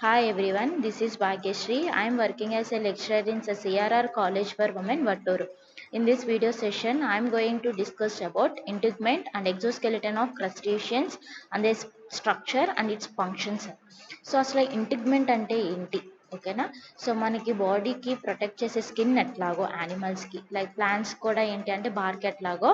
Hi everyone, this is Bhagyashree. I am working as a lecturer in the CRR College for Women, Vatturu. In this video session, I am going to discuss about integument and exoskeleton of crustaceans and their structure and its functions. So, అసలు integument అంటే ఏంటి? ఓకేనా. So మనకి బాడీకి protect చేసే skin ఎట్లాగో యానిమల్స్కి like plants కూడా ఏంటి అంటే బార్క్ ఎట్లాగో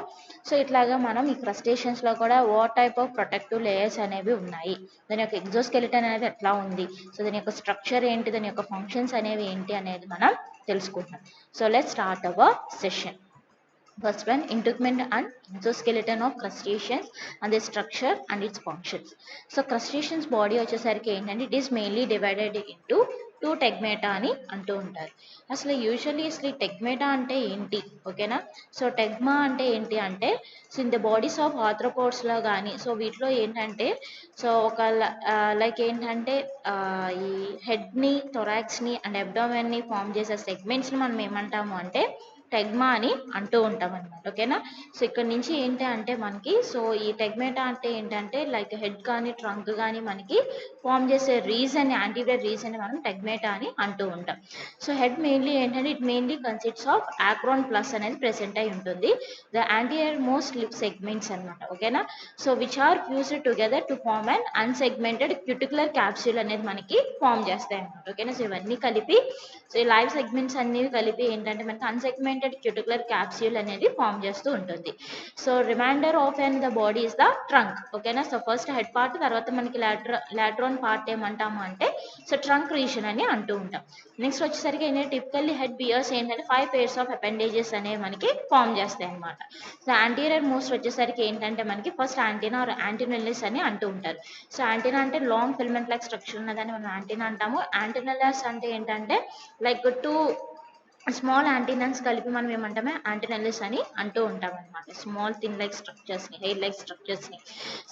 సో ఇట్లాగా మనం ఈ క్రస్టేషన్స్లో కూడా what type of protective layers అనేవి ఉన్నాయి, దాని యొక్క ఎగ్జోస్కెలిటన్ అనేది ఎట్లా ఉంది, సో దాని యొక్క స్ట్రక్చర్ ఏంటి, దాని యొక్క ఫంక్షన్స్ అనేవి ఏంటి అనేది మనం తెలుసుకుంటున్నాం. So let's start our session. First one, integument and exoskeleton of crustaceans and their structure and its functions. So crustaceans body వచ్చేసరికి ఏంటంటే it is mainly divided into two tagmata అని అంటూ ఉంటారు. అసలు యూజువల్లీ అసలు ఈ టెగ్మేటా అంటే ఏంటి, ఓకేనా. సో టెగ్మా అంటే ఏంటి అంటే so in the bodies of ఆర్థ్రోపోడ్స్లో కానీ సో వీటిలో ఏంటంటే సో ఒక లైక్ ఏంటంటే ఈ హెడ్ని థొరాక్స్ని అండ్ అబ్డామెన్ని ఫామ్ చేసే సెగ్మెంట్స్ని మనం ఏమంటాము అంటే టెగ్మా అని అంటూ ఉంటాం అనమాట, ఓకేనా. సో ఇక్కడ నుంచి ఏంటి అంటే మనకి సో ఈ టెగ్మేటా అంటే ఏంటంటే లైక్ హెడ్ కానీ ట్రంక్ కానీ మనకి ఫామ్ చేసే రీజన్ యాంటీరియర్ రీజన్ మనం టెగ్మేటా అని అంటూ ఉంటాం. సో హెడ్ మెయిన్లీ ఏంటంటే it mainly consists of acron plus అనేది ప్రెసెంట్ అయి ఉంటుంది. The anterior most lip segments అనమాట, ఓకేనా. So which are fused together to form and unsegmented cuticular capsule అనేది మనకి ఫామ్ చేస్తాయి అనమాట, ఓకేనా. సో ఇవన్నీ కలిపి సో ఈ లైవ్ సెగ్మెంట్స్ అన్ని కలిపి ఏంటంటే మనకి అన్సెగ్మెంటెడ్ క్యూటికులర్ క్యాప్సూల్ అనేది ఫామ్ చేస్తూ ఉంటుంది. So remainder of and the body is the trunk, ఓకేనా. సో ఫస్ట్ హెడ్ పార్ట్, తర్వాత మనకి లాట్రాన్ పార్ట్ ఏమంటాము అంటే సో ట్రంక్ రీజన్ అని అంటూ ఉంటాం. నెక్స్ట్ వచ్చేసరికి ఏంటంటే టిపికల్లీ హెడ్ బియర్స్ ఏంటంటే 5 pairs ఆఫ్ అపెండేజెస్ అనేవి మనకి ఫామ్ చేస్తాయి అనమాట. సో యాంటీరియర్ మోస్ట్ వచ్చేసరికి ఏంటంటే మనకి ఫస్ట్ యాంటీనా ఆర్ యాంటీనెల్లిస్ అని అంటూ ఉంటారు. సో యాంటీనా అంటే లాంగ్ ఫిలమెంట్ లైక్ స్ట్రక్చర్ ఉన్నదని మనం యాంటీనా అంటాము. యాంటీనెల్లస్ అంటే ఏంటంటే లైక్ టూ స్మాల్ యాంటీనాస్ కలిపి మనం ఏమంటామే యాంటీనెల్లిస్ అని అంటూ ఉంటాం అనమాట. స్మాల్ థిన్ లైక్ స్ట్రక్చర్స్ని, హెయిర్ లైక్ స్ట్రక్చర్స్ని.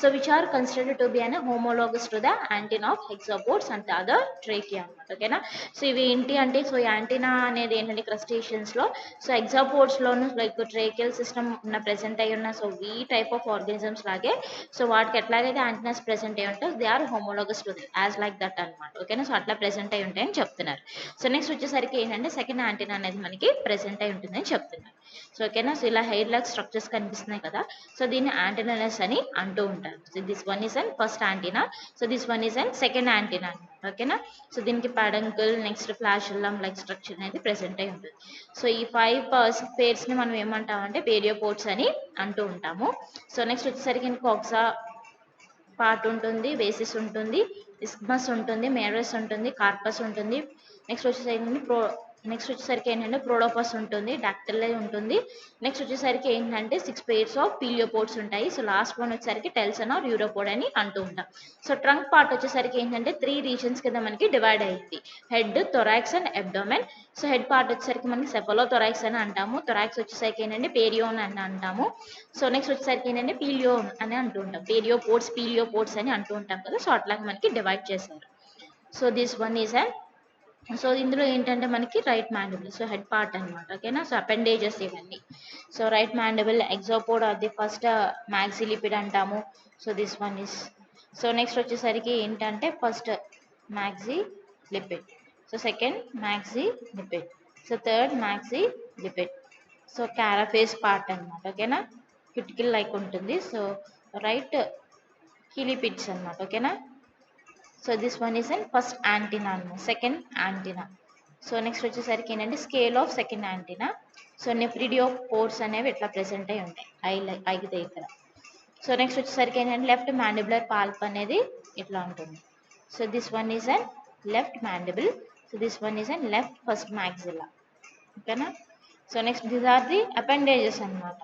So which are considered to be an homologous to the antenna of hexapods and other trachea అనమాట, ఓకేనా. సో ఇవి ఏంటి అంటే సో యాంటీనా అనేది ఏంటంటే క్రస్టేషియన్స్లో సో ఎగ్జాపోడ్స్లోను లైక్ ట్రేకియల్ సిస్టమ్ ఉన్న ప్రెసెంట్ అయి ఉన్న సో ఈ టైప్ ఆఫ్ ఆర్గానిజమ్స్ లాగే సో వాటికి ఎట్లాగైతే యాంటీనాస్ ప్రెసెంట్ అయి ఉంటాయి they are homologous to as like that అనమాట, ఓకేనా. సో అట్లా ప్రెసెంట్ అయి ఉంటాయని చెప్తున్నారు. సో నెక్స్ట్ వచ్చేసరికి ఏంటంటే సెకండ్ యాంటీనా అనేది మనకి ప్రెసెంట్ అయి ఉంటుందని చెప్తున్నారు. సో ఓకేనా. సో ఇలా హెయిర్ లాక్ స్ట్రక్చర్స్ కనిపిస్తున్నాయి కదా, సో దీన్ని యాంటీనెలస్ అని అంటూ ఉంటారు. So this one is and first antenna, so this one is and second antenna, ఓకేనా. సో దీనికి పాడంకుల్ నెక్స్ట్ ఫ్లాషుల్లం లైక్ స్ట్రక్చర్ అనేది ప్రెసెంట్ అయి ఉంటుంది. సో ఈ 5 పేర్స్ని మనం ఏమంటామంటే పేరియోపోడ్స్ అని అంటూ ఉంటాము. సో నెక్స్ట్ వచ్చేసరికి కాక్సా పార్ట్ ఉంటుంది, బేసిస్ ఉంటుంది, ఇస్మస్ ఉంటుంది, మేరస్ ఉంటుంది, కార్పస్ ఉంటుంది. నెక్స్ట్ వచ్చేసరికి ఏంటంటే ప్రోడోపస్ ఉంటుంది, డాక్టిల్లై ఉంటుంది. నెక్స్ట్ వచ్చేసరికి ఏంటంటే 6 pairs ఆఫ్ పీలియోపోడ్స్ ఉంటాయి. సో లాస్ట్ వన్ వచ్చేసరికి టెల్సన్ ఆర్ యూరోపోడ్ అని అంటూ ఉంటాం. సో ట్రంక్ పార్ట్ వచ్చేసరికి ఏంటంటే 3 రీజన్స్ కింద మనకి డివైడ్ అయ్యింది, head, thorax and abdomen. So head part వచ్చేసరికి మనకి సెఫలో థొరాక్స్ అని అంటాము, థొరాక్స్ వచ్చేసరికి ఏంటంటే పేరియోన్ అని అంటాము. సో నెక్స్ట్ వచ్చేసరికి ఏంటంటే పీలియోన్ అని అంటూ ఉంటాం, పీలియోపోడ్స్ అని అంటూ ఉంటాం కదా. సో అట్లాగే మనకి డివైడ్ చేశారు. So this one is and so ఇందులో ఏంటంటే మనకి right mandible, so head part అనమాట, ఓకేనా. సో అపెండేజెస్ ఇవన్నీ. సో రైట్ మ్యాండిబుల్, ఎగ్జోపోడ్ అది ఫస్ట్ మ్యాక్సిలిపిడ్ అంటాము. So this one is so next వచ్చేసరికి ఏంటంటే first maxilliped, so second maxilliped, so third maxilliped. So carapace part అనమాట, ఓకేనా. క్యూటికల్ లైక్ ఉంటుంది. సో రైట్ హిలిపిడ్స్ అనమాట, ఓకేనా. So this one is and first antenna అనమాట, సెకండ్ యాంటీనా. సో నెక్స్ట్ వచ్చేసరికి ఏంటంటే scale of second antenna. So nephridiopores అనేవి ఇట్లా ప్రెసెంట్ అయి ఉంటాయి ఐకి దగ్గర. సో నెక్స్ట్ వచ్చేసరికి ఏంటంటే లెఫ్ట్ మ్యాండిబులర్ పాల్ప్ అనేది ఇట్లా ఉంటుంది. So this one is and left mandible, so this one is and left first maxilla, ఓకేనా. So next these are the appendages అనమాట.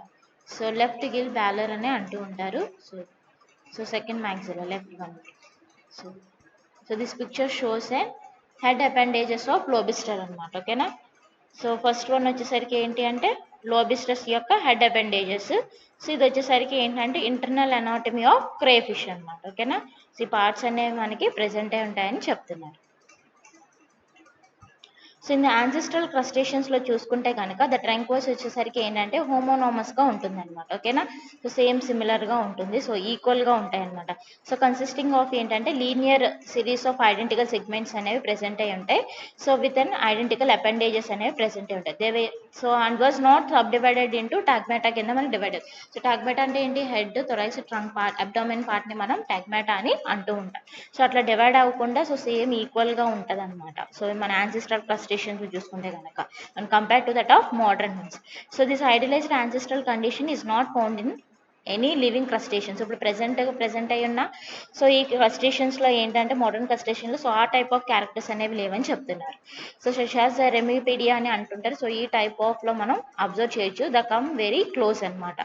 సో లెఫ్ట్ గిల్ బ్యాలర్ అని అంటూ ఉంటారు. So second maxilla left one. So this picture shows a head appendages of lobster అనమాట, ఓకేనా. So first one వచ్చేసరికి ఏంటి అంటే లోబిస్టర్స్ యొక్క హెడ్ అపెండేజెస్. సో ఇది వచ్చేసరికి ఏంటంటే ఇంటర్నల్ అనాటమీ ఆఫ్ క్రేఫిష్ అనమాట, ఓకేనా. సో ఈ పార్ట్స్ అనేవి మనకి ప్రెసెంట్ అయి ఉంటాయని చెప్తున్నారు. సో ఇన్ యాన్సిస్ట్రల్ క్రస్టేషన్స్ లో చూసుకుంటే కనుక ద ట్రంక్ వాయిస్ వచ్చేసరికి ఏంటంటే హోమోనామస్ గా ఉంటుంది అనమాట. ఓకేనా, సో సేమ్ సిమిలర్ గా ఉంటుంది, సో ఈక్వల్ గా ఉంటాయి అనమాట. సో కన్సిస్టింగ్ ఆఫ్ ఏంటంటే linear series of identical segments అనేవి ప్రెసెంట్ అయి ఉంటాయి. So with an identical appendages అనేవి ప్రెసెంట్ అయి ఉంటాయి. So and was not subdivided into tagmata కింద మనం డివైడెడ్. సో టాగ్మాటా అంటే ఏంటి, head, thorax, trunk part, abdomen part ని మనం టాగ్మాటా అని అంటూ ఉంటాం. సో అట్లా డివైడ్ అవ్వకుండా సో సేమ్ ఈక్వల్ గా ఉంటది అనమాట. సో మన యాన్సిస్ట్రల్ క్రస్టేషన్స్ చూసుకుంటే కనుక and compare to that of modern ones. So this idealized ancestral condition is not found in any living crustaceans. ఇప్పుడు ప్రెసెంట్ అయి ఉన్న సో ఈ క్రస్టేషన్స్ లో ఏంటంటే మోడర్న్ క్రస్టేషన్ లో సో ఆ టైప్ ఆఫ్ క్యారెక్టర్స్ అనేవి లేవని చెప్తున్నారు. సో షాస్ రెమిపీడియా అని అంటుంటారు. సో ఈ టైప్ ఆఫ్ లో మనం అబ్జర్వ్ చేయొచ్చు. ద కమ్ వెరీ క్లోజ్ అనమాట.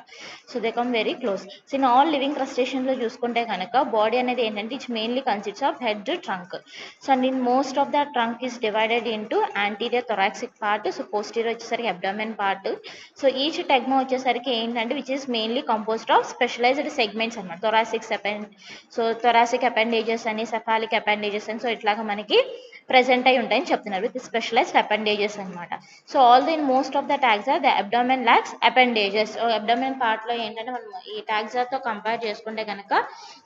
So they come very close. So in all living crustacean లో చూసుకుంటే కనుక బాడీ అనేది ఏంటంటే it's mainly consists of head, trunk. So and in most of the trunk is divided into anterior thoracic part, so posterior వచ్చేసరికి abdomen part. So each tagma వచ్చేసరికి ఏంటంటే which is mainly composed of specialized segments అనమాట. Thoracic appendages అని, cephalic appendages అని, so ఇట్లాగా మనకి present అయి ఉంటాయని చెప్తున్నారు విత్ స్పెషలైజ్డ్ అపెండేజెస్ అనమాట. So all the in most of the taxa the abdomen lacks appendages. Abdomen part లో ఏంటంటే మనం ఈ టాగ్జాతో కంపేర్ చేసుకుంటే కనుక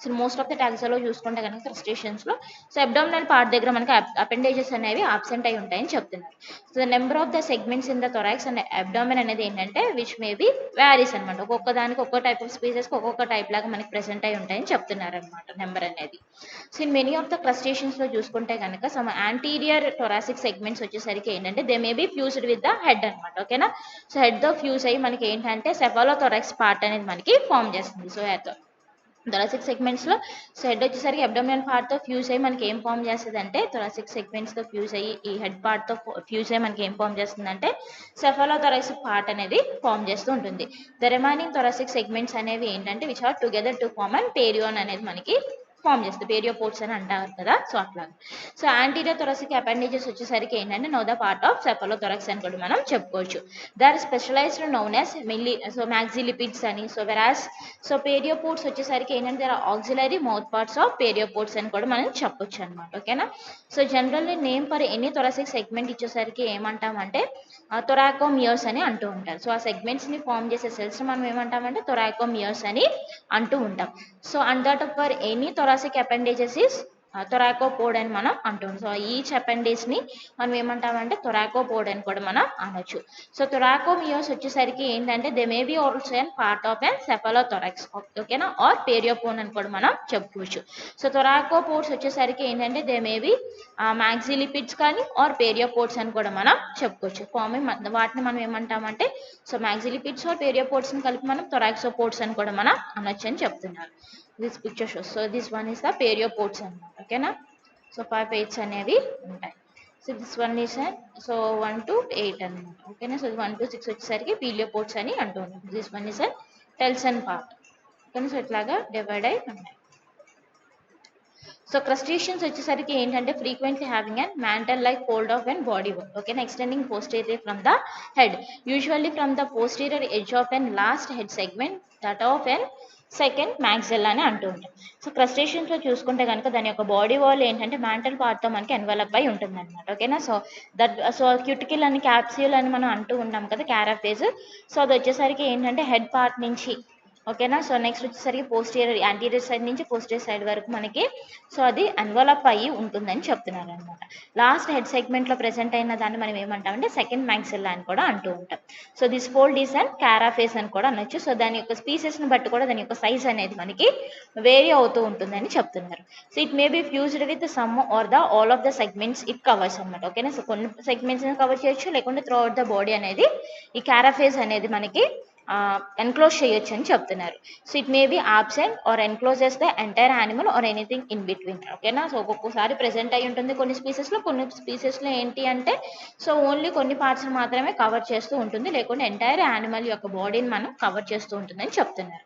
సో మోస్ట్ ఆఫ్ ద టాగ్జాలో చూసుకుంటే కనుక క్రస్టేషన్స్ లో సో అబ్డామినల్ పార్ట్ దగ్గర మనకి అపెండేజెస్ అనేవి ఆబ్సెంట్ అయి ఉంటాయని చెప్తున్నారు. So the number of the segments in the thorax and abdomen అనేది ఏంటంటే విచ్ మే బి వ్యారీస్ అనమాట. ఒక్కొక్క దానికి ఒక్కో టైప్ ఆఫ్ స్పీసెస్ ఒక్కొక్క టైప్ లాగా మనకి ప్రెసెంట్ అయి ఉంటాయని చెప్తున్నారు అనమాట నెంబర్ అనేది. So in many of the crustaceans లో చూసుకుంటే కనుక సమ్ యాంటీరియర్ థొరాసిక్ సెగ్మెంట్స్ వచ్చేసరికి ఏంటంటే they may be fused with the head అనమాట. ఓకేనా, సో హెడ్ తో ఫ్యూజ్ అయ్యి మనకి ఏంటంటే సెఫాలోథొరాక్స్ పార్ట్ అనేది మనకి ఫామ్ చేస్తుంది. సో థొరాసిక్ సెగ్మెంట్స్ లో సో హెడ్ వచ్చేసరికి అబ్డామినల్ పార్ట్ తో ఫ్యూజ్ అయ్యి మనకి ఏం ఫామ్ చేస్తుంది అంటే థొరాసిక్ సెగ్మెంట్స్ తో ఫ్యూజ్ అయ్యి ఈ హెడ్ పార్ట్ తో ఫ్యూజ్ అయ్యి మనకి ఏం ఫామ్ చేస్తుంది అంటే సెఫాలోథొరాసిక్ పార్ట్ అనేది ఫామ్ చేస్తూ ఉంటుంది. ద రిమైనింగ్ థొరాసిక్ సెగ్మెంట్స్ అనేవి ఏంటంటే which are together to form and pereon అనేది మనకి ఫామ్ చేస్తుంది. పేరియోపోర్ట్స్ అని అంటారు కదా, సో అట్లా. సో యాంటీరియర్ థొరాసిక్ అపెండేజెస్ వచ్చేసరికి ఏంటంటే no the part of cephalothorax అని కూడా మనం చెప్పుకోవచ్చు. They are specialized known as maxillipeds అని. సో వెరాస్ సో పేరియోపోర్ట్స్ వచ్చేసరికి ఏంటంటే there are auxiliary mouth parts of pereiopods అని కూడా మనం చెప్పొచ్చు అనమాట. ఓకేనా, so generally name for any thoracic segment ఇచ్చేసరికి ఏమంటామంటే థొరాకోమియర్స్ అని అంటూ ఉంటారు. సో ఆ సెగ్మెంట్స్ ని ఫామ్ చేసే సెల్స్ మనం ఏమంటామంటే థొరాకోమియర్స్ అని అంటూ ఉంటాం. So and that for any thoracic appendages is thoracopod అని మనం అంటాం. సో ఈచ్ అపెండేజ్ ని మనం ఏమంటామంటే థొరాకోపోడ్ అని కూడా మనం అనొచ్చు. సో థొరాకోమియోస్ వచ్చేసరికి ఏంటంటే they may be also and part of and cephalothorax. ఓకేనా, ఆర్ పేరియోపోన్ అని కూడా మనం చెప్పుకోవచ్చు. సో థొరాకోపోడ్స్ వచ్చేసరికి ఏంటంటే దే మే బి మ్యాక్సిలిపిడ్స్ కానీ ఆర్ పేరియోపోడ్స్ అని కూడా మనం చెప్పుకోవచ్చు. వాటిని మనం ఏమంటామంటే సో మ్యాక్సిలిపిడ్స్ ఆర్ పేరియోపోడ్స్ ని కలిపి మనం థొరాక్సోపోడ్స్ అని కూడా మనం అనొచ్చు అని చెప్తున్నారు. This picture shows. So this one is the pereiopods అన్నమాట. ఓకేనా, సో 5 పేర్స్ అనేవి ఉంటాయి. So this one is so 1 to 8 అనమాట. ఓకేనా, సో 1 to 6 వచ్చేసరికి పీలియోపోడ్స్ అని అంటూ ఉంటాం. This one is telson part. ఓకేనా, సో ఇట్లాగా డివైడ్ అయి ఉన్నాయి. సో క్రస్టేషియన్స్ వచ్చేసరికి ఏంటంటే frequently having and mantle like fold of and body work. ఓకేనా, extending posterior from the head, usually from the posterior edge of and last head segment that of and second maxilla అని అంటూ ఉంటాం. So crustaceans లో చూసుకుంటే కనుక దాని యొక్క body wall ఏంటంటే మ్యాంటల్ పార్ట్ తో మనకి ఎన్వలప్ అయి ఉంటుంది అనమాట. ఓకేనా, సో క్యూటికల్ అని క్యాప్స్యూల్ అని మనం అంటూ ఉంటాం కదా, క్యారాఫేజ్. సో అది వచ్చేసరికి ఏంటంటే హెడ్ పార్ట్ నుంచి ఓకేనా, సో నెక్స్ట్ వచ్చేసరికి పోస్టీరియర్ యాంటీరియర్ సైడ్ నుంచి పోస్టీరియర్ సైడ్ వరకు మనకి సో అది ఎన్వలప్ అయ్యి ఉంటుందని చెప్తున్నారు అనమాట. లాస్ట్ హెడ్ సెగ్మెంట్ లో ప్రెసెంట్ అయిన దాన్ని మనం ఏమంటామంటే సెకండ్ మ్యాక్సిల్లా అని కూడా అంటూ ఉంటాం. So this fold is and carapace అని కూడా అనొచ్చు. సో దాని యొక్క స్పీసెస్ ని బట్టి కూడా దాని యొక్క సైజ్ అనేది మనకి వేరీ అవుతూ ఉంటుందని చెప్తున్నారు. So it may be fused with some or the all of the segments it covers అనమాట. ఓకేనా, సో కొన్ని సెగ్మెంట్స్ కవర్ చేయొచ్చు, లేకుంటే త్రూ అవుట్ ద బాడీ అనేది ఈ క్యారాఫేస్ అనేది మనకి ఎన్క్లోజ్ చేయొచ్చు అని చెప్తున్నారు. So it may be absent or encloses the entire animal or anything in between. ఓకేనా, సో ఒక్కొక్కసారి ప్రెసెంట్ అయి ఉంటుంది కొన్ని స్పీసెస్ లో, కొన్ని స్పీసెస్ లో ఏంటి అంటే సో ఓన్లీ కొన్ని పార్ట్స్ మాత్రమే కవర్ చేస్తూ ఉంటుంది, లేకుంటే ఎంటైర్ యానిమల్ యొక్క బాడీని మనం కవర్ చేస్తూ ఉంటుందని చెప్తున్నారు.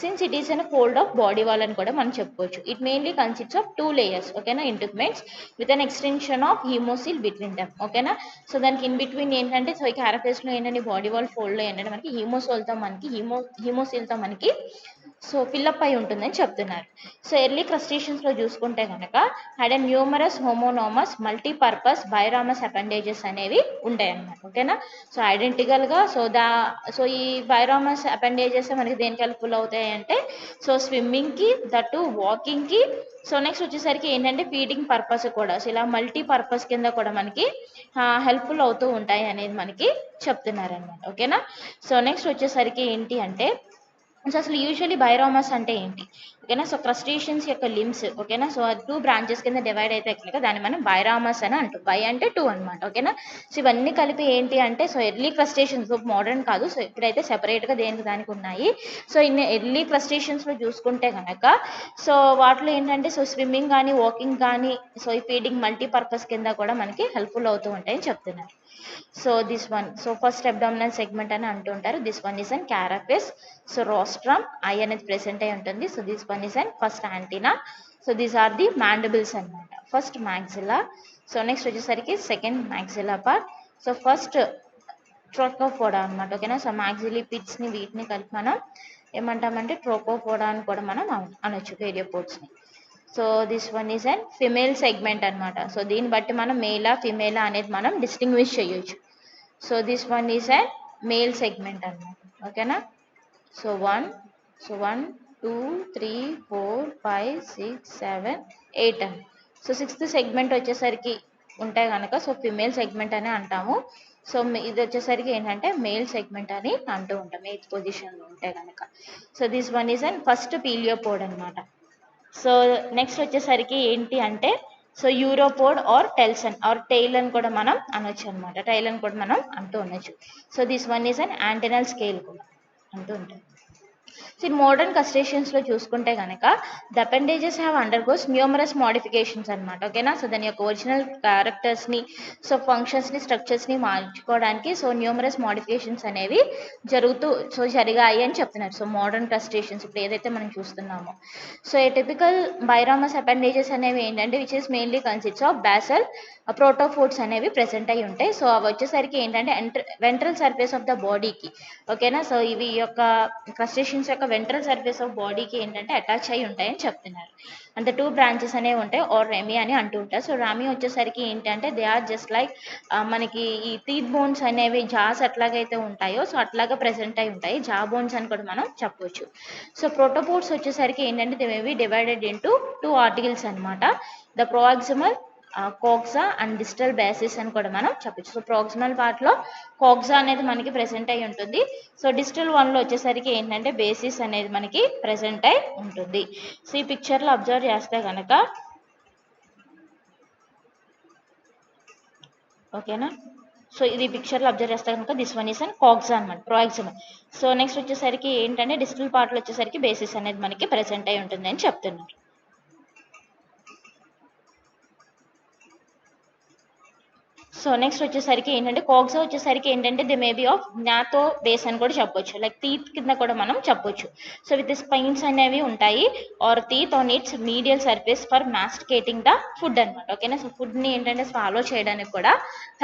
Since it is an fold of body wall అని కూడా మనం చెప్పుకోవచ్చు. It mainly consists of 2 layers. ఓకేనా, integuments with an extension of hemocoel between them. ఓకేనా, సో దానికి ఇన్ బిట్వీన్ ఏంటంటే సో ఈ క్యారఫేస్ లో ఏంటంటే బాడీ వాల్ ఫోల్డ్ లో ఏంటంటే మనకి హీమోసిల్ తో మనకి సో ఫిల్అప్ అయి ఉంటుందని చెప్తున్నారు. సో ఎర్లీ క్రస్టేషన్స్లో చూసుకుంటే కనుక had a numerous homonomous multipurpose biramous appendages అనేవి ఉంటాయి అన్నమాట. ఓకేనా. సో ఐడెంటికల్గా సో ఈ బైరామస్ అపెండేజెస్ మనకి దేనికి హెల్ప్ఫుల్ అవుతాయి అంటే సో స్విమ్మింగ్కి, దట్టు వాకింగ్కి, సో నెక్స్ట్ వచ్చేసరికి ఏంటంటే ఫీడింగ్ పర్పస్ కూడా. సో ఇలా మల్టీ పర్పస్ కింద కూడా మనకి హెల్ప్ఫుల్ అవుతూ ఉంటాయి అనేది మనకి చెప్తున్నారు అనమాట. ఓకేనా. సో నెక్స్ట్ వచ్చేసరికి ఏంటి అంటే సో అసలు యూజువల్లీ బైరామస్ అంటే ఏంటి? ఓకేనా. సో క్రస్టేషియన్స్ యొక్క లిమ్స్, ఓకేనా. సో అది 2 బ్రాంచెస్ కింద డివైడ్ అయితే కనుక దాన్ని మనం బైరామస్ అని అంటాం. బై అంటే 2 అనమాట. ఓకేనా. సో ఇవన్నీ కలిపి ఏంటి అంటే సో ఎర్లీ క్రస్టేషన్స్, మోడర్న్ కాదు. సో ఇప్పుడైతే సెపరేట్గా దేనికి దానికి ఉన్నాయి. సో ఇన్ని ఎర్లీ క్రస్టేషన్స్లో చూసుకుంటే కనుక సో వాటిలో ఏంటంటే సో స్విమ్మింగ్ కానీ, వాకింగ్ కానీ, సో ఈ ఫీడింగ్ మల్టీపర్పస్ కింద కూడా మనకి హెల్ప్ఫుల్ అవుతూ ఉంటాయని చెప్తున్నారు. So this one, so first abdominal segment అని అంటుంటారు. This one is an carapace. So rostrum eye అనేది ప్రెసెంట్ అయి ఉంటుంది. So this one is an first antenna. So these are the mandibles అనమాట. First maxilla. సో నెక్స్ట్ వచ్చేసరికి second maxilla part. So first trochopoda అనమాట. ఓకేనా. So మ్యాక్సిలీ పిట్స్ని వీటిని కలిపి మనం ఏమంటామంటే ట్రోకోఫోడా అని కూడా మనం అనొచ్చు, పేరియోపోడ్స్ని. So this one is and female segment అనమాట. సో దీన్ని బట్టి మనం మేలా ఫిమేలా అనేది మనం డిస్టింగ్విష్ చేయొచ్చు. So this one is and male segment అనమాట. ఓకేనా. సో 1 2 3 4 5 6 7 8 అని. సో 6th సెగ్మెంట్ వచ్చేసరికి ఉంటే కనుక సో ఫిమేల్ సెగ్మెంట్ అని అంటాము. సో ఇది వచ్చేసరికి ఏంటంటే మేల్ సెగ్మెంట్ అని అంటూ ఉంటాం 8th పొజిషన్లో ఉంటే కనుక. So this one is and first pleopod అనమాట. సో నెక్స్ట్ వచ్చేసరికి ఏంటి అంటే so uropod or telson or tail అని కూడా మనం అనొచ్చు అనమాట. టైల్ అని కూడా మనం అంటూ ఉండొచ్చు. So this one is an antennal scale కూడా అంటూ ఉంటుంది. సో మోడర్న్ క్రస్టేషియన్స్లో చూసుకుంటే కనుక the appendages have undergoes numerous modifications అనమాట. ఓకేనా. సో దాని యొక్క ఒరిజినల్ క్యారెక్టర్స్ని, సో ఫంక్షన్స్ని, స్ట్రక్చర్స్ని మార్చుకోవడానికి సో న్యూమరస్ మోడిఫికేషన్స్ అనేవి జరిగాయి అని చెప్తున్నారు. సో మోడర్న్ క్రస్టేషన్స్ ఇప్పుడు ఏదైతే మనం చూస్తున్నామో so a typical biramous appendages అనేవి ఏంటంటే which is mainly consists of basal protopods అనేవి ప్రెసెంట్ అయి ఉంటాయి. సో అవి వచ్చేసరికి ఏంటంటే వెంట్రల్ సర్ఫేస్ ఆఫ్ ద బాడీకి, ఓకేనా. సో ఇవి యొక్క క్రస్టేషియన్స్ యొక్క వెంట్రల్ సర్ఫేస్ ఆఫ్ బాడీకి ఏంటంటే అటాచ్ అయి ఉంటాయని చెప్తున్నారు. అంటే 2 బ్రాంచెస్ అనేవి ఉంటాయి ఆర్ రెమీ అని అంటూ ఉంటారు. సో రామీ వచ్చేసరికి ఏంటంటే దే ఆర్ జస్ట్ లైక్ మనకి ఈ టీత్ బోన్స్ అనేవి జాస్ ఎట్లాగైతే ఉంటాయో సో అట్లాగా ప్రెసెంట్ అయి ఉంటాయి. జా బోన్స్ అని కూడా మనం చెప్పవచ్చు. సో ప్రోటోపోడ్స్ వచ్చేసరికి ఏంటంటే they may B divided into 2 articles అనమాట. ద ప్రోక్సిమల్ కోక్సా అండ్ డిస్టల్ బేసిస్ అని కూడా మనం చెప్పచ్చు. సో ప్రోక్సిమల్ పార్ట్లో కోక్సా అనేది మనకి ప్రెసెంట్ అయి ఉంటుంది. సో డిస్టల్ వన్లో వచ్చేసరికి ఏంటంటే బేసిస్ అనేది మనకి ప్రెసెంట్ అయి ఉంటుంది. సో ఈ పిక్చర్లో అబ్జర్వ్ చేస్తే కనుక ఓకేనా. సో ఇది పిక్చర్లో అబ్జర్వ్ చేస్తే కనుక దిస్ వన్ ఈస్ అన్ కాక్సా అనమాట, ప్రోక్సిమల్. సో నెక్స్ట్ వచ్చేసరికి ఏంటంటే డిస్టల్ పార్ట్లో వచ్చేసరికి బేసిస్ అనేది మనకి ప్రెసెంట్ అయి ఉంటుంది అని చెప్తున్నారు. సో నెక్స్ట్ వచ్చేసరికి ఏంటంటే కోక్సా వచ్చేసరికి ఏంటంటే ది మేబీ ఆఫ్ జ్ఞాతో బేస్ అని కూడా చెప్పొచ్చు, లైక్ టీత్ కింద కూడా మనం చెప్పొచ్చు. సో విత్ స్పైన్స్ అనేవి ఉంటాయి are teeth on its medial surface for masticating the food అనమాట. ఓకేనా. సో ఫుడ్ని ఏంటంటే స్వాలో చేయడానికి కూడా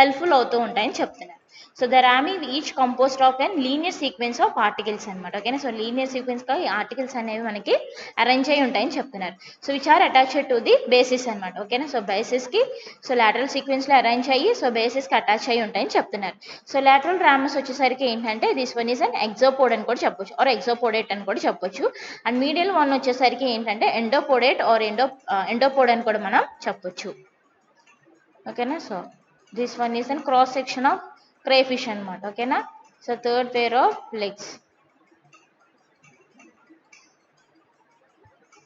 హెల్ప్ఫుల్ అవుతూ ఉంటాయని చెప్తున్నారు. So the ramie each composed of and linear sequence of articles అనమాట. ఓకేనా. సో లీనియర్ సీక్వెన్స్గా ఈ ఆర్టికల్స్ అనేవి మనకి అరేంజ్ అయి ఉంటాయని చెప్తున్నారు. So which are attached to the basis అనమాట. ఓకేనా. సో బేసిస్కి సో లాటరల్ సీక్వెన్స్లో అరేంజ్ అయ్యి సో బేసిస్కి అటాచ్ అయ్యి ఉంటాయని చెప్తున్నారు. సో లాటరల్ రామస్ వచ్చేసరికి ఏంటంటే this one is an exopod అని కూడా చెప్పొచ్చు ఆర్ ఎగ్జోపోడేట్ అని కూడా చెప్పొచ్చు. అండ్ మీడియల్ వన్ వచ్చేసరికి ఏంటంటే ఎండోపోడేట్ ఆర్ ఎండోపోడ్ అని కూడా మనం చెప్పొచ్చు. ఓకేనా. So this one is an cross section of crayfish అనమాట. ఓకేనా. So third pair of legs.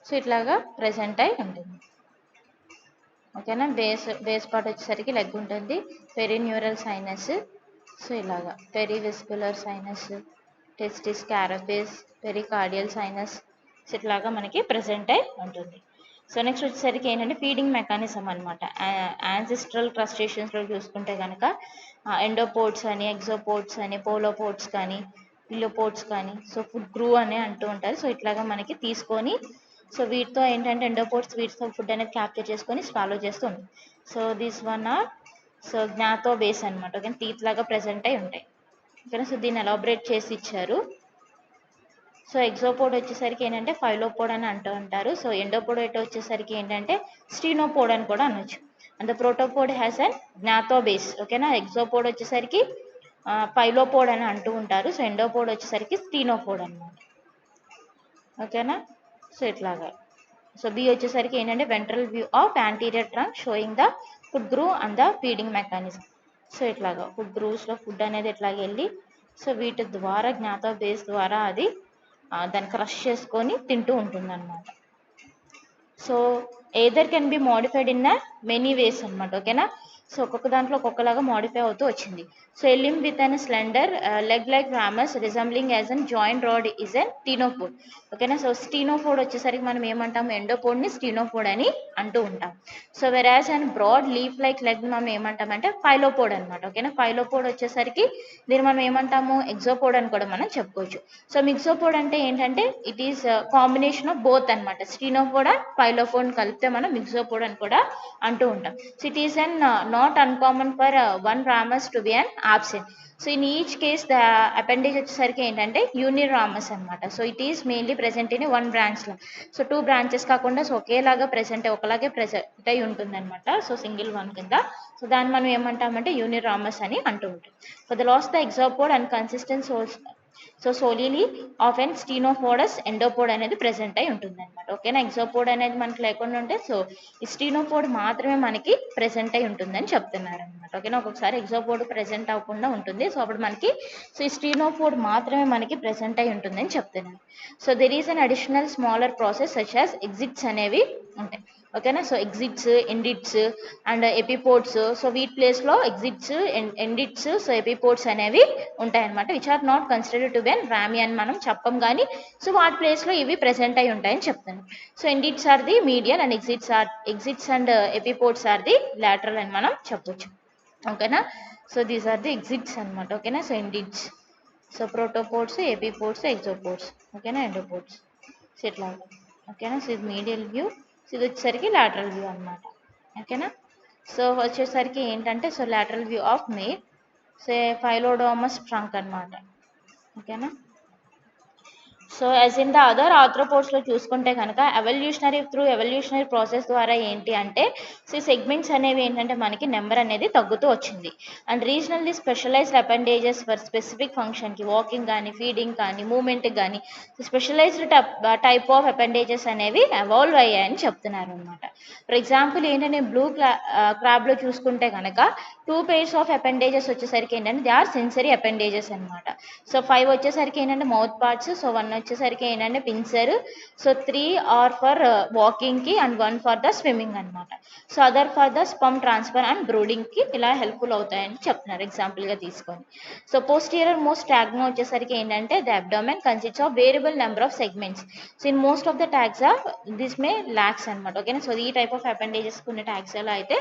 So ఇట్లాగా ప్రెసెంట్ అయి ఉంటుంది. ఓకేనా. బేస్ పార్ట్ వచ్చేసరికి లెగ్ ఉంటుంది, పెరిన్యూరల్ సైనస్, సో ఇలాగా perivascular sinus, testis carapace, pericardial sinus, so ఇట్లాగా మనకి ప్రెసెంట్ అయి ఉంటుంది. సో నెక్స్ట్ వచ్చేసరికి ఏంటంటే ఫీడింగ్ మెకానిజం అనమాట. యాన్సిస్ట్రల్ క్రస్టేషన్స్లో చూసుకుంటే కనుక ఎండోపోడ్స్ అని, ఎగ్జోపోడ్స్ అని, పోలోపోడ్స్ కానీ, పిలోపోడ్స్ కానీ, సో ఫుడ్ గ్రూ అని అంటూ ఉంటారు. సో ఇట్లాగా మనకి తీసుకొని సో వీటితో ఏంటంటే ఎండోపోడ్స్ వీటితో ఫుడ్ అనేది క్యాప్చర్ చేసుకొని స్వాలో చేస్తూ ఉంటుంది. So this one are so gnathobase అనమాట. ఓకే. టీత్ లాగా ప్రెసెంట్ అయి ఉంటాయి. ఓకేనా. సో దీన్ని ఎలాబరేట్ చేసి ఇచ్చారు. సో ఎగ్జోపోడ్ వచ్చేసరికి ఏంటంటే ఫైలోపోడ్ అని అంటూ ఉంటారు. సో ఎండోపోడ్ వచ్చేసరికి ఏంటంటే స్టీనోపోడ్ అని కూడా అనొచ్చు. And the protopod has an gnathobase. ఓకేనా, ఎగ్జోపోడ్ వచ్చేసరికి ఫైలోపోడ్ అని అంటూ ఉంటారు. సో ఎండోపోడ్ వచ్చేసరికి స్టీనోపోడ్ అనమాట. ఓకేనా, సో ఇట్లాగా. సో బి వచ్చేసరికి ఏంటంటే ventral view of anterior trunk showing the food groove and the feeding mechanism. So ఇట్లాగా ఫుడ్ గ్రూస్లో ఫుడ్ అనేది ఎట్లాగ వెళ్ళి సో వీటి ద్వారా జ్ఞాతోబేస్ ద్వారా అది దాన్ని క్రష్ చేసుకొని తింటూ ఉంటుంది అనమాట. So either can be modified in many ways అనమాట. ఓకేనా, సో ఒక్కొక్క దాంట్లో ఒక్కొక్కలాగా మోడిఫై అవుతూ వచ్చింది. So a limb with an slender leg like ramus resembling as an joint rod is an ctenophore. ఓకేనా, సో స్టీనోఫోడ్ వచ్చేసరికి మనం ఏమంటాము, ఎండోపోడ్ని స్టీనోఫోడ్ అని అంటూ ఉంటాం. సో వెరాజ్ and broad leaf like leg మనం ఏమంటామంటే ఫైలోపోడ్ అనమాట. ఓకేనా, ఫైలోపోడ్ వచ్చేసరికి దీన్ని మనం ఏమంటాము, ఎగ్జోపోడ్ అని కూడా మనం చెప్పుకోవచ్చు. సో మిక్సోపోడ్ అంటే ఏంటంటే it is combination of both అనమాట. స్టీనోఫోడ్ అండ్ ఫైలోపోడ్ కలిపితే మనం మిక్సోపోడ్ అని కూడా అంటూ ఉంటాం. So it is an not uncommon for one ramus to be an absent. So in each case the appendage వచ్చేసరికి ఏంటంటే యూనిరామస్ అనమాట. So it is mainly present in one బ్రాంచ్లో. సో 2 బ్రాంచెస్ కాకుండా సో ఒకలాగే ప్రెసెంట్ అయి ఉంటుంది అనమాట. So single one కింద. సో దాన్ని మనం ఏమంటామంటే యూనిరామస్ అని అంటూ ఉంటాం. For the loss the exopod and consistent so solely of an stenopodous ఎండోపోడ్ అనేది ప్రెసెంట్ అయి ఉంటుంది అనమాట. ఓకేనా, ఎగ్జోపోడ్ అనేది మనకి లేకుండా ఉంటే సో ఈ స్టీనోపోడ్ మాత్రమే మనకి ప్రెసెంట్ అయి ఉంటుందని చెప్తున్నారు అనమాట. ఓకేనా, ఒక్కొక్కసారి ఎగ్జోపోడ్ ప్రెసెంట్ అవ్వకుండా ఉంటుంది. సో అప్పుడు మనకి సో ఈ స్టీనోపోడ్ మాత్రమే మనకి ప్రెసెంట్ అయి ఉంటుందని చెప్తున్నారు. So there is an additional smaller process such as exites అనేవి ఉంటాయి. ఓకేనా, so exites, endites and epipods. So వీటి ప్లేస్లో ఎగ్జిట్స్, ఎండిట్స్, సో ఎపిపోడ్స్ అనేవి ఉంటాయన్నమాట. Which are not considered to be an rami అని మనం చెప్పం కానీ సో వాటి ప్లేస్లో ఇవి ప్రెసెంట్ అయి ఉంటాయని చెప్తాను. So endites are the medial and exites and epipods are the lateral అని మనం చెప్పొచ్చు. ఓకేనా, so these are the exites అనమాట. ఓకేనా, సో ఎండిట్స్, సో ప్రోటోపోడ్స్, ఎపిపోడ్స్, ఎగ్జోపోడ్స్. ఓకేనా, ఎండోపోడ్స్. సో ఇట్లా. ఓకేనా, సో ఇది మీడియల్ వ్యూ, ఇది వచ్చేసరికి లాటరల్ వ్యూ అనమాట. ఓకేనా, సో వచ్చేసరికి ఏంటంటే so lateral view of male so phyllopodous trunk అనమాట. ఓకేనా, so as in the other ఆర్థ్రోపోడ్స్లో చూసుకుంటే కనుక ఎవల్యూషనరీ ప్రాసెస్ ద్వారా ఏంటి అంటే సో సెగ్మెంట్స్ అనేవి ఏంటంటే మనకి నెంబర్ అనేది తగ్గుతూ వచ్చింది. And regionally specialised appendages for specific ఫంక్షన్కి, వాకింగ్ కానీ, ఫీడింగ్ కానీ, మూమెంట్కి కానీ స్పెషలైజ్డ్ టైప్ ఆఫ్ అపెండేజెస్ అనేవి ఎవాల్వ్ అయ్యాయని చెప్తున్నారు అనమాట. ఫర్ ఎగ్జాంపుల్ ఏంటంటే బ్లూ క్రాబ్లో చూసుకుంటే కనుక 2 pairs ఆఫ్ అపెండేజెస్ వచ్చేసరికి ఏంటంటే దే ఆర్ సెన్సరీ అపెండేజెస్ అనమాట. సో 5 వచ్చేసరికి ఏంటంటే మౌత్ పార్ట్స్, సో 1 వచ్చేసరికి ఏంటంటే పిన్సర్, సో 3 ఆర్ ఫర్ వాకింగ్కి అండ్ 1 ఫర్ ద స్విమ్మింగ్ అనమాట. So other for the sperm transfer and బ్రూడింగ్కి ఇలా హెల్ప్ఫుల్ అవుతాయని చెప్తున్నారు ఎగ్జాంపుల్గా తీసుకొని. సో పోస్టీరియర్ మోస్ట్ ట్యాగ్మా వచ్చేసరికి ఏంటంటే the abdomen consists of variable number of segments. So in most of the tags this may lakhs అనమాట. ఓకేనా, సో ఈ టైప్ ఆఫ్ అపెండేజెస్ కొన్ని ట్యాగ్స్ ఎలా అయితే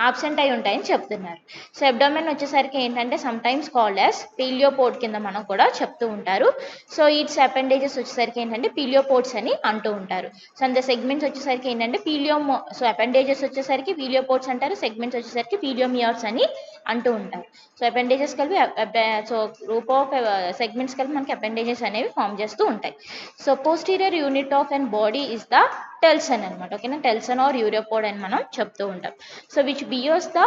ఆబ్సెంట్ అయి ఉంటాయని చెప్తున్నారు. సో అబ్డామెన్ వచ్చేసరికి ఏంటంటే సమ్ టైమ్స్ కాల్డ్ యాజ్ పీలియోపోడ్ కింద మనం కూడా చెప్తూ ఉంటారు. సో ఇట్స్ అపెండేజెస్ వచ్చేసరికి ఏంటంటే పీలియోపోడ్స్ అని అంటూ ఉంటారు. సో అండ్ ద సెగ్మెంట్స్ వచ్చేసరికి ఏంటంటే సో అపెండేజెస్ వచ్చేసరికి పీలియోపోడ్స్ అంటారు, సెగ్మెంట్స్ వచ్చేసరికి పీలియోమియార్స్ అని అంటూ ఉంటారు. సో అపెండేజెస్ కలిపి సో గ్రూప్ ఆఫ్ సెగ్మెంట్స్ కలిపి మనకి అపెండేజెస్ అనేవి ఫామ్ చేస్తూ ఉంటాయి. So posterior unit of and body is the telson అనమాట. ఓకేనా, టెల్సన్ ఆర్ యూరియోపోడ్ అని మనం చెప్తూ ఉంటాం. So which bears the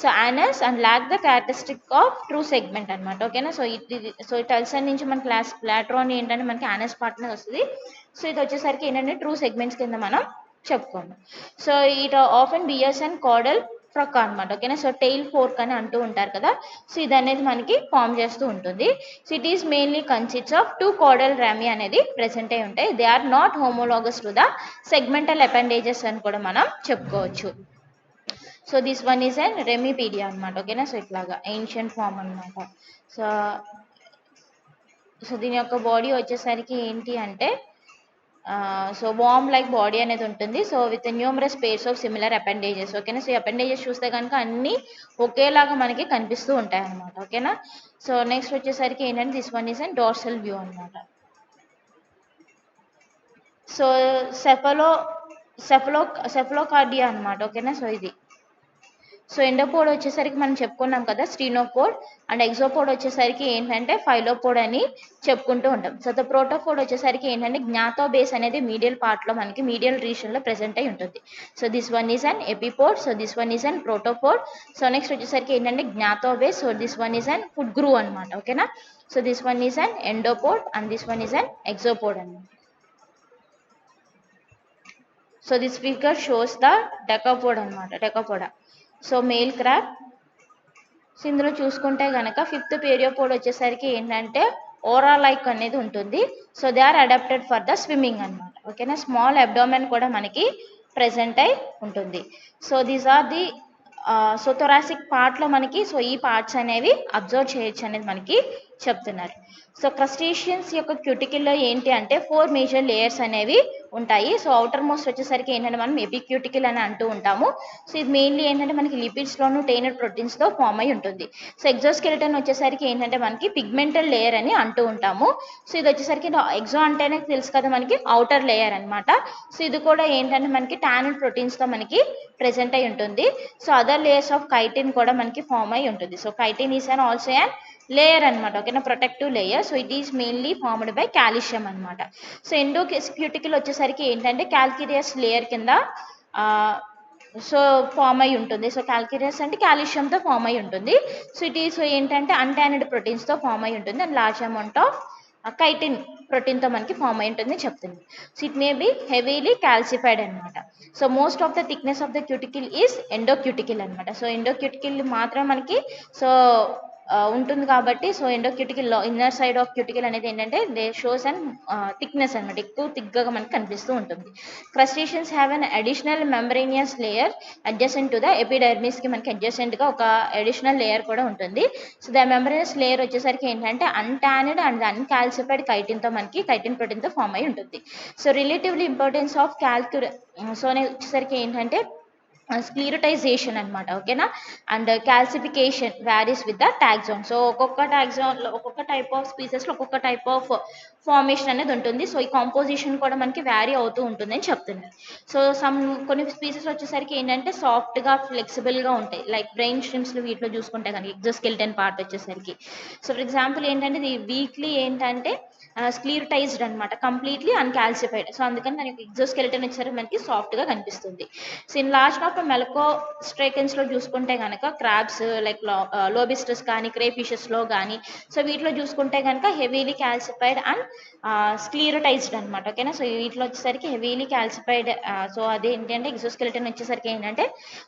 so anus and lack the characteristic of true segment అనమాట. ఓకేనా, సో ఇది సో టెల్సన్ నుంచి మన లాట్రాన్ ఏంటంటే మనకి యానస్ పార్ట్నర్ వస్తుంది. సో ఇది వచ్చేసరికి ఏంటంటే ట్రూ సెగ్మెంట్స్ కింద మనం చెప్పుకోండి. So it often bears and caudal furca అనమాట. ఓకేనా, సో టెయిల్ ఫోర్క్ అని అంటూ ఉంటారు కదా. సో ఇది అనేది మనకి ఫామ్ చేస్తూ ఉంటుంది. So it is mainly consists of 2 caudal rami అనేది ప్రెసెంట్ అయి ఉంటాయి. They are not homologous to the segmental appendages అని కూడా మనం చెప్పుకోవచ్చు. So this one is and Remipedia అనమాట. ఓకేనా, సో ఇట్లాగా ఏన్షియంట్ ఫామ్ అనమాట. సో దీని యొక్క బాడీ వచ్చేసరికి ఏంటి అంటే సో వామ్ లైక్ బాడీ అనేది ఉంటుంది. So with numerous pairs of similar appendages. ఓకేనా, సో ఈ అపెండేజెస్ చూస్తే కనుక అన్నీ ఒకేలాగా మనకి కనిపిస్తూ ఉంటాయి అనమాట. ఓకేనా, సో నెక్స్ట్ వచ్చేసరికి ఏంటంటే this one is and dorsal view అనమాట. సో సెఫలోకార్డియా అనమాట. ఓకేనా, సో ఇది సో ఎండోపోడ్ వచ్చేసరికి మనం చెప్పుకున్నాం కదా స్టీనోపోడ్, అండ్ ఎగ్జోపోడ్ వచ్చేసరికి ఏంటంటే ఫైలోపోడ్ అని చెప్పుకుంటూ ఉంటాం. సో ద ప్రోటోపోడ్ వచ్చేసరికి ఏంటంటే జ్ఞాతోబేస్ అనేది మీడియల్ పార్ట్లో మనకి మీడియల్ రీజన్లో ప్రెసెంట్ అయి ఉంటుంది. So this one is an epipod, so this one is an protopod. So next వచ్చేసరికి ఏంటంటే gnathobase, so this one is an food groove అనమాట. ఓకేనా. So this one is an endopod and this one is an exopod అనమాట. So this figure shows the decapod అనమాట, Decapoda. So male crab. So ఇందులో చూసుకుంటే కనుక fifth పేరియోపోడ్ వచ్చేసరికి ఏంటంటే ఓరా like అనేది ఉంటుంది. So they are adapted for the swimming అనమాట. ఓకేనా. స్మాల్ అబ్డోమెన్ కూడా మనకి ప్రెసెంట్ అయి ఉంటుంది. So these are the so thoracic పార్ట్లో మనకి సో ఈ పార్ట్స్ అనేవి అబ్జర్వ్ చేయొచ్చు అనేది మనకి చెప్తున్నారు. సో క్రస్టేషియన్స్ యొక్క క్యూటికల్లో ఏంటి అంటే 4 మేజర్ లేయర్స్ అనేవి ఉంటాయి. సో అవుటర్ మోస్ట్ వచ్చేసరికి ఏంటంటే మనం ఎపిక్యూటికల్ అని అంటూ ఉంటాము. సో ఇది మెయిన్లీ ఏంటంటే మనకి లిపిడ్స్లోను టెయినెడ్ ప్రోటీన్స్తో ఫామ్ అయి ఉంటుంది. సో ఎగ్జోస్కెలిటన్ వచ్చేసరికి ఏంటంటే మనకి పిగ్మెంటల్ లేయర్ అని అంటూ ఉంటాము. సో ఇది వచ్చేసరికి ఎగ్జో అంటేనే తెలుసు కదా మనకి అవుటర్ లేయర్ అనమాట. సో ఇది కూడా ఏంటంటే మనకి టానిన్ ప్రోటీన్స్తో మనకి ప్రెసెంట్ అయి ఉంటుంది. So other layers of chitin కూడా మనకి ఫామ్ అయి ఉంటుంది. So chitin is an also an layer అనమాట. ఓకేనా, protective layer. So it is mainly formed by calcium అనమాట. సో ఎండోక్యూటికల్ వచ్చేసరికి ఏంటంటే క్యాల్కిరియస్ లేయర్ కింద సో ఫామ్ అయి ఉంటుంది. సో క్యాల్కిరియస్ అంటే కాల్షియంతో ఫామ్ అయి ఉంటుంది. సో ఇట్ ఈస్ ఏంటంటే అన్టానిడ్ ప్రోటీన్స్తో ఫామ్ అయి ఉంటుంది and large amount of chitin ప్రోటీన్తో మనకి ఫామ్ అయి ఉంటుంది చెప్తుంది. So it may be heavily calcified అనమాట. So most of the thickness of the cuticle is endocuticle అనమాట. సో ఎండోక్యూటికల్ మాత్రం మనకి సో ఉంటుంది కాబట్టి so endocuticle inner side of cuticle అనేది ఏంటంటే దే షోస్ అండ్ థిక్నెస్ అనమాట, ఎక్కువ థిక్గా మనకి కనిపిస్తూ ఉంటుంది. Crustaceans have an additional membranous layer adjacent to the ఎపిడర్మిస్కి మనకి అడ్జసెంట్గా ఒక అడిషనల్ లేయర్ కూడా ఉంటుంది. సో ద మెంబ్రేనియస్ లేయర్ వచ్చేసరికి ఏంటంటే అన్టానిడ్ అండ్ అన్కాల్సిఫైడ్ కైటిన్తో మనకి కైటిన్ ప్రోటీన్తో ఫామ్ అయి ఉంటుంది. So relatively importance of so వచ్చేసరికి ఏంటంటే స్క్లీరోటైజేషన్ అనమాట. ఓకేనా. And calcification varies with the taxon. So ఒక్కొక్క టాక్సాన్లో ఒక్కొక్క టైప్ ఆఫ్ స్పీసెస్లో ఒక్కొక్క టైప్ ఆఫ్ ఫార్మేషన్ అనేది ఉంటుంది. సో ఈ కాంపోజిషన్ కూడా మనకి వ్యారీ అవుతూ ఉంటుందని చెప్తున్నారు. సో కొన్ని స్పీసెస్ వచ్చేసరికి ఏంటంటే సాఫ్ట్గా ఫ్లెక్సిబుల్గా ఉంటాయి. లైక్ బ్రెయిన్ స్ట్రిమ్స్లో వీటిలో చూసుకుంటే కనుక ఎగ్జోస్కెలిటన్ పార్ట్ వచ్చేసరికి సో ఫర్ ఎగ్జాంపుల్ ఏంటంటే ఇది వీక్లీ ఏంటంటే స్క్లీరోటైజ్డ్ అనమాట, కంప్లీట్లీ అన్కాల్సిఫైడ్. సో అందుకని దానికి ఎగ్జోస్కెలిటన్ వచ్చేసరికి మనకి సాఫ్ట్గా కనిపిస్తుంది. సో ఇన్ లాస్ట్ ఆఫ్ మెలకో స్ట్రైకెన్స్లో చూసుకుంటే కనుక క్రాబ్స్ లైక్ లోబిస్టస్ కానీ క్రేఫిషెస్లో కానీ సో వీటిలో చూసుకుంటే కనుక హెవీలీ క్యాల్సిఫైడ్ అండ్ స్క్లీరోటైజ్డ్ అనమాట. ఓకేనా. సో వీటిలో వచ్చేసరికి హెవీలీ క్యాల్సిఫైడ్. సో అది ఏంటంటే ఎగ్జోస్కెలిటన్ వచ్చేసరికి ఏంటంటే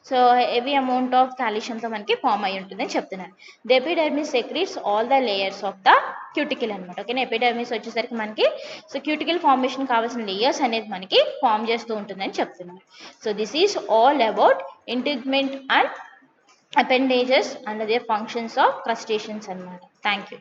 సో హెవీ అమౌంట్ ఆఫ్ కాల్షియంతో మనకి ఫామ్ అయి ఉంటుందని చెప్తున్నారు. The epidermis secretes all the layers of the cuticle అనమాట. ఓకేనా. ఎపిడర్మిస్ వచ్చేసరికి మనకి సో క్యూటికల్ ఫార్మేషన్ కావాల్సిన లేయర్స్ అనేది మనకి ఫామ్ చేస్తూ ఉంటుందని చెప్తున్నారు. So this is all about integument and appendages and their functions of crustaceans అనమాట. Thank you.